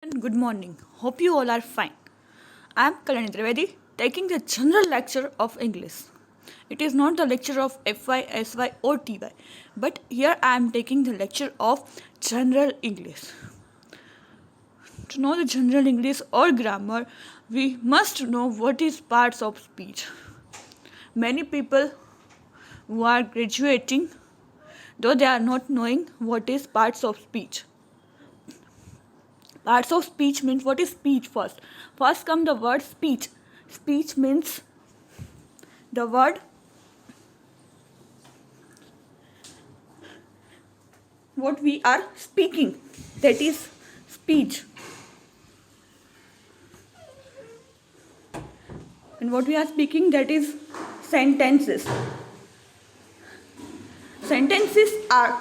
And good morning. Hope you all are fine. I am Kalani Trivedi taking the general lecture of English. It is not the lecture of FY, SY or TY, but here I am taking the lecture of general English. To know the general English or grammar, we must know what is parts of speech. Many people who are graduating, though they are not knowing what is parts of speech. Parts of speech means what is speech first. First comes the word speech. Speech means the word what we are speaking. That is speech. And what we are speaking, that is sentences. Sentences are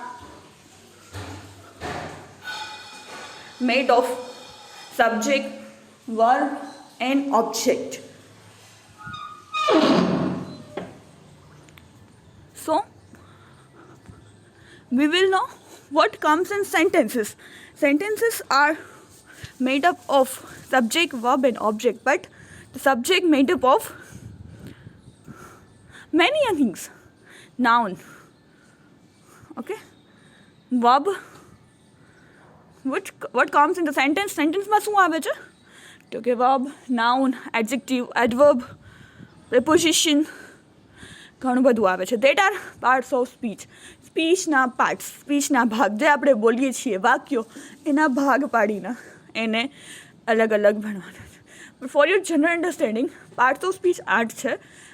made of subject, verb and object. So, we will know what comes in sentences. Sentences are made up of subject, verb and object, but the subject made up of many things. Noun, okay, verb. What comes in the sentence? સેન્ટેન્સમાં શું આવે છે? તો કે verb, noun, adjective, adverb, preposition, ઘણું બધું આવે છે. That are parts of speech. સ્પીચના પાર્ટ્સ, સ્પીચના ભાગ જે આપણે બોલીએ છીએ વાક્યો, એના ભાગ પાડીને એને અલગ અલગ ભણવાના છે. But for your general understanding parts of speech 8 છે.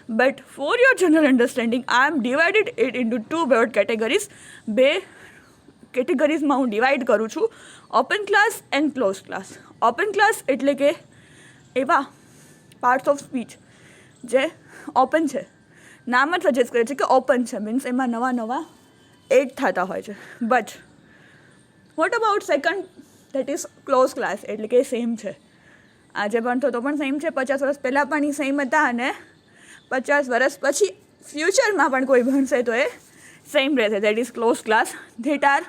But for your general understanding I am divided it into 2 broad categories. બે કેટેગરીઝમાં હું ડિવાઈડ કરું છું, open class and close class. Open class એટલે કે એવા પાર્ટ્સ ઓફ સ્પીચ જે ઓપન છે. નામ જ સજેસ્ટ કરે છે કે ઓપન છે, મીન્સ એમાં નવા નવા એડ થતા હોય છે. But what about second, that is close class, એટલે કે સેમ છે. આજે ભણતો તો પણ સેમ છે, 50 વર્ષ પહેલાં પણ એ સેમ હતા, અને 50 વર્ષ પછી ફ્યુચરમાં પણ કોઈ ભણશે તો એ સેમ રહેશે. That is close class. That are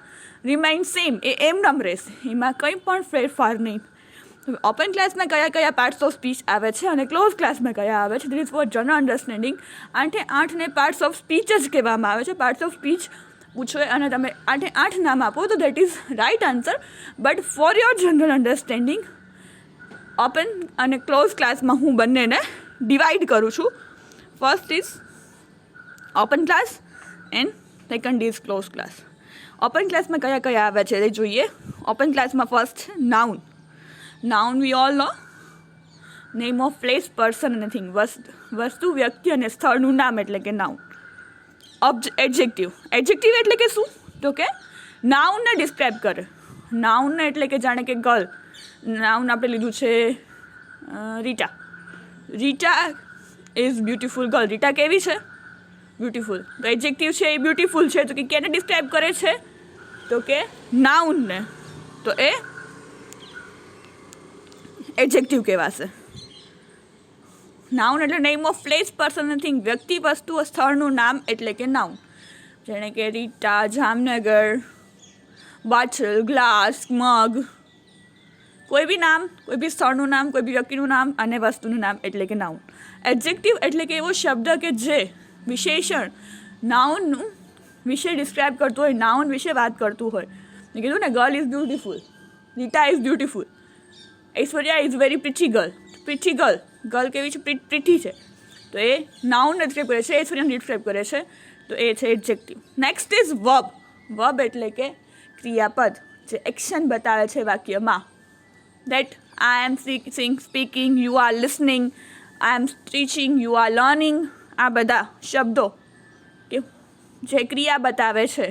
remain same, એ એમનામ રહેશે, એમાં કંઈ પણ ફેરફાર નહીં. ઓપન ક્લાસમાં કયા કયા પાર્ટ્સ ઓફ સ્પીચ આવે છે અને ક્લોઝ ક્લાસમાં કયા આવે છે, that is for general understanding. 8 parts of speech જ કહેવામાં આવે છે. પાર્ટ્સ ઓફ સ્પીચ પૂછો અને તમે 8 નામ આપો તો that is right answer. But for your general understanding open અને ક્લોઝ ક્લાસમાં હું બંનેને ડિવાઈડ કરું છું. First is open class and second is close class. Open ક્લાસમાં કયા કયા આવે છે એ જોઈએ. ઓપન ક્લાસમાં first noun. Noun we all know, name of place, person અને થિંગ. વસ્તુ, વ્યક્તિ અને સ્થળનું નામ એટલે કે નાઉન. એડજેક્ટિવ. એડજેક્ટિવ એટલે કે શું? તો કે નાઉનને ડિસ્ક્રાઇબ કરે. નાઉનને એટલે કે જાણે કે ગર્લ. નાઉન આપણે લીધું છે Rita. Rita is beautiful girl. Rita કેવી છે? બ્યુટીફુલ. તો એડજેક્ટિવ છે એ બ્યુટીફુલ છે, તો કે કેને ડિસ્ક્રાઇબ કરે છે? તો કે નાઉનને. તો એ એડજેક્ટિવ કહેવાશે. નાઉન એટલે નેમ ઓફ પ્લેસ, પર્સન અને થિંગ. વ્યક્તિ, વસ્તુ, સ્થળનું નામ એટલે કે નાઉન. જેણે કે રીટા, જામનગર, બોટલ, ગ્લાસ, મગ, કોઈ બી નામ, કોઈ બી સ્થળનું નામ, કોઈ બી વ્યક્તિનું નામ અને વસ્તુનું નામ એટલે કે નાઉન. એડજેક્ટિવ એટલે કે એવો શબ્દ કે જે વિશેષણ નાઉનનું વિશે ડિસ્ક્રાઇબ કરતું હોય, નાઉન વિશે વાત કરતું હોય. મેં કીધું ને, girl is beautiful, Rita is beautiful, Aishwarya is very pretty girl. Pretty girl, girl કેવી છે? પ્રિટી છે. તો એ નાઉન ડિસ્ક્રાઇબ કરે છે, ઐશ્વર્યાને ડિસ્ક્રાઇબ કરે છે. તો એ છે adjective. Next is verb. Verb એટલે કે ક્રિયાપદ, જે એક્શન બતાવે છે વાક્યમાં. That I am speaking, you are listening, I am teaching, you are learning. આ બધા શબ્દો કે જે ક્રિયા બતાવે છે,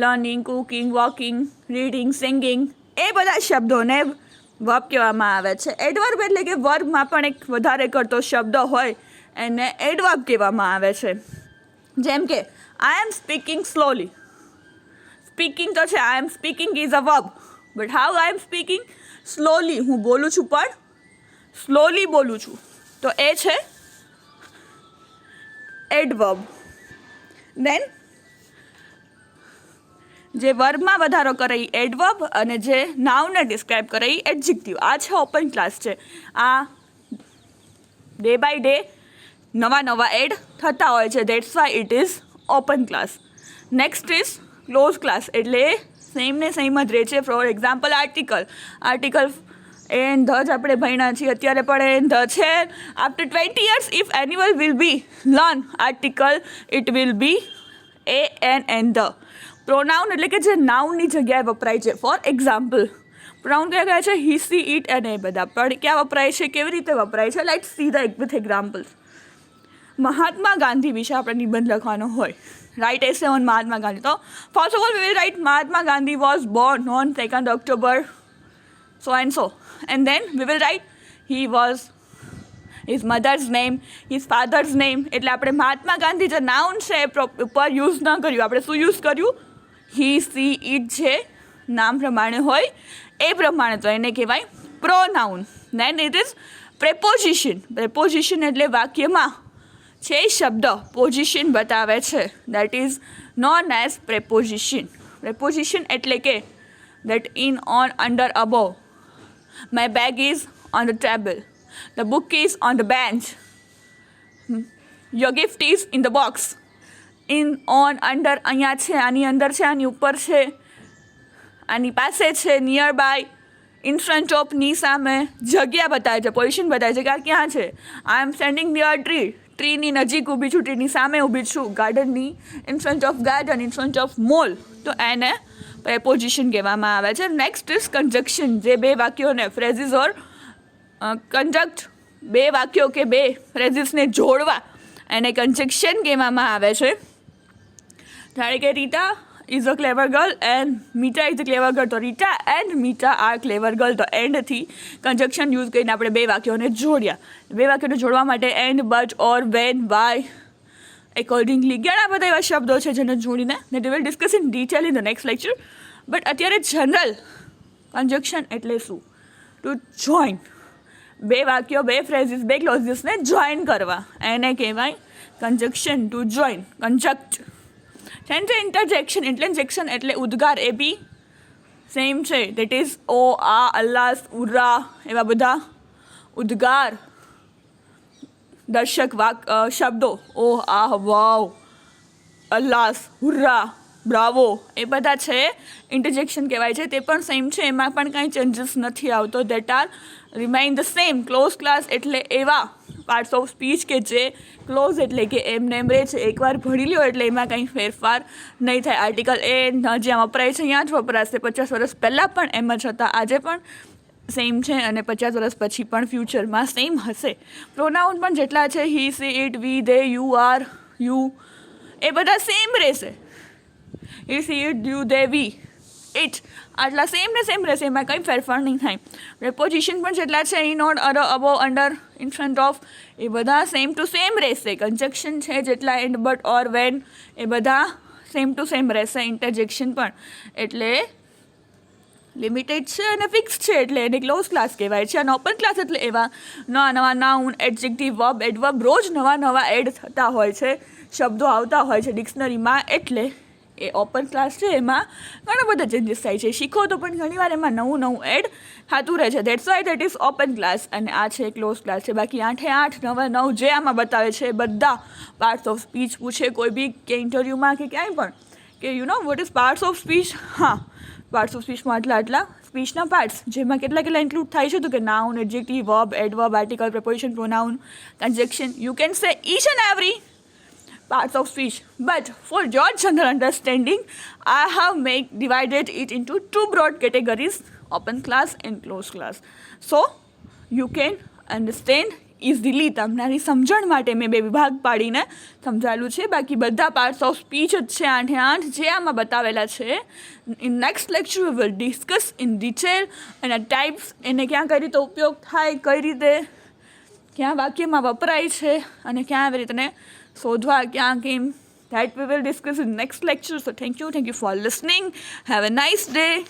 learning, cooking, walking, reading, singing, એ બધા શબ્દોને વર્બ કહેવામાં આવે છે. એડવર્બ એટલે કે વર્બમાં પણ એક વધારે કરતો શબ્દ હોય એને એડવર્બ કહેવામાં આવે છે. જેમ કે I am speaking slowly. Speaking તો છે, I am speaking is a verb, but how I am speaking? Slowly. હું બોલું છું પણ સ્લોલી બોલું છું, તો એ છે એડવર્બ. દેન જે વર્બમાં વધારો કરે એ એડવર્બ અને જે નાઉનને ડિસ્ક્રાઇબ કરે એ એડજેક્ટિવ. આ છે ઓપન ક્લાસ છે. આ ડે બાય ડે નવા એડ થતા હોય છે. That's why it is open class. Next is close class, એટલે સેમ ને સેમ જ રહે છે. For example article and the જ આપણે ભણ્યા છીએ, અત્યારે પણ એન્ડ ધ છે. After 20 years if animal will be learn article it will be a an the. Pronoun એટલે કે જે નાઉનની જગ્યાએ વપરાય છે. ફોર એક્ઝામ્પલ પ્રોનાઉન કયા કયા છે? હી, સી, ઇટ અને એ બધા. પણ ક્યાં વપરાય છે, કેવી રીતે વપરાય છે? Let's see the with examples. Mahatma Gandhi વિશે આપણે નિબંધ લખવાનો હોય, right essay on Mahatma Gandhi. તો first of all we will write Mahatma Gandhi was born on 2nd October so and so, and then we will write he was, his mother's name, his father's name. એટલે આપણે મહાત્મા ગાંધી જે noun છે ઉપર use ન કર્યું, આપણે શું યુઝ કર્યું? હી, સી, ઇટ જે નામ પ્રમાણે હોય એ પ્રમાણે, તો એને કહેવાય pronoun. Then it is preposition. Preposition એટલે વાક્યમાં છે શબ્દ પોઝિશન બતાવે છે, that is known as preposition. Preposition એટલે કે that in, on, under, above. My bag is on the table. The book is on the bench. Your gift is in the box. In, on, under, અહીંયા છે, આની અંદર છે, આની ઉપર છે, આની પાસે છે, near by, in front of, ની સામે. જગ્યા બતાવે છે, પોઝિશન બતાવે છે કે આ ક્યાં છે. I am standing near tree. ટ્રીની નજીક ઊભી છું, ટ્રીની સામે ઊભી છું. ગાર્ડનની in front of garden, in front of mall. તો એને પ્રેપોઝિશન કહેવામાં આવે છે. નેક્સ્ટ ઇઝ કન્જક્શન, જે બે વાક્યોને ફ્રેઝિસ ઓર કન્જક્ટ, બે વાક્યો કે બે ફ્રેઝિસને જોડવા, એને કન્જક્શન કહેવામાં આવે છે. ધારે કે Rita is a clever girl and Mita is a clever girl. તો Rita and Mita are clever girl. તો એન્ડથી કન્જક્શન યુઝ કરીને આપણે બે વાક્યોને જોડ્યા. બે વાક્યોને જોડવા માટે and, but, or, when, by, accordingly, ઘણા બધા એવા શબ્દો છે જેને જોડીને that we will discuss in detail in the next lecture. But અત્યારે જનરલ કન્જક્શન એટલે શું? To join. બે વાક્યો, બે ફ્રેઝિસ, બે ક્લોઝિસને જોઈન કરવા, એને કહેવાય conjunction. To join, conjunct. Same છે ઇન્ટરજેક્શન. ઇન્ટરજેક્શન એટલે ઉદ્ગાર, એ બી સેમ છે. That is oh, ah, alas, ઉર્રા, એવા બધા ઉદ્ગાર દર્શક શબ્દો. ઓ, આ, વાવ, અલ્લાસ, હુર્રા, બ્રાવો, એ બધા છે ઇન્ટરજેક્શન કહેવાય છે. તે પણ સેમ છે, એમાં પણ કાંઈ ચેન્જીસ નથી આવતો. That are remain the same. Close class એટલે એવા પાર્ટ્સ ઓફ સ્પીચ કે જે ક્લોઝ એટલે કે એમને એમ રહે છે. એકવાર ભણી લ્યો એટલે એમાં કંઈ ફેરફાર નહીં થાય. આર્ટિકલ એ જ્યાં વપરાય છે ત્યાં જ વપરાશે. 50 વર્ષ પહેલાં પણ એમ જ હતા, આજે પણ સેમ છે અને 50 વર્ષ પછી પણ ફ્યુચરમાં સેમ હશે. પ્રોનાઉન પણ જેટલા છે, he, she, it, we, they, you, are, you, એ બધા સેમ રહેશે. He, she, it, you, they, we, it, આટલા સેમ ને સેમ રહેશે, એમાં કંઈ ફેરફાર નહીં થાય. પ્રેપોઝિશન પણ જેટલા છે, in, on, above, under, in front of, એ બધા સેમ ટુ સેમ રહેશે. કન્જક્શન છે જેટલા એન્ડ, બટ, ઓર, વેન, એ બધા સેમ ટુ સેમ રહેશે. ઇન્ટરજેક્શન પણ એટલે લિમિટેડ છે અને ફિક્સ છે, એટલે એને ક્લોઝ ક્લાસ કહેવાય છે. અને ઓપન ક્લાસ એટલે એવા નવા નાઉન, એડજેક્ટિવ, વર્બ, એડવર્બ રોજ નવા એડ થતા હોય છે, શબ્દો આવતા હોય છે ડિક્શનરીમાં, એટલે એ ઓપન ક્લાસ છે. એમાં ઘણા બધા ચેન્જીસ થાય છે. શીખો તો પણ ઘણીવાર એમાં નવું એડ થતું રહે છે. That's Y that is open class. અને આ છે ક્લોઝ ક્લાસ છે. બાકી 8 9 જે આમાં બતાવે છે બધા પાર્ટ્સ ઓફ સ્પીચ પૂછે કોઈ બી કે ઇન્ટરવ્યૂમાં કે ક્યાંય પણ, કે you know what is parts of speech. હા, પાર્ટ્સ ઓફ સ્પીચમાં આટલા સ્પીચના પાર્ટ્સ, જેમાં કેટલા ઇન્ક્લુડ થાય છે, તો કે noun, adjective, verb, adverb, article, preposition, pronoun, conjunction. You can say each and every parts of speech, but for your general understanding I have divided it into two broad categories, open class and closed class, so you can understand easily. તમારી સમજણ માટે મેં બે વિભાગ પાડીને સમજાવેલું છે. બાકી બધા પાર્ટ્સ ઓફ સ્પીચ જ છે 8 જે આમાં બતાવેલા છે. In next lecture we will discuss in detail એના ટાઈપ્સ, એને ક્યાં કઈ રીતે ઉપયોગ થાય, કઈ રીતે ક્યાં વાક્યમાં વપરાય છે અને ક્યાં આવી રીતે શોધવા, ક્યાં કેમ, that we will discuss in next lecture. So thank you for listening. Have a nice day.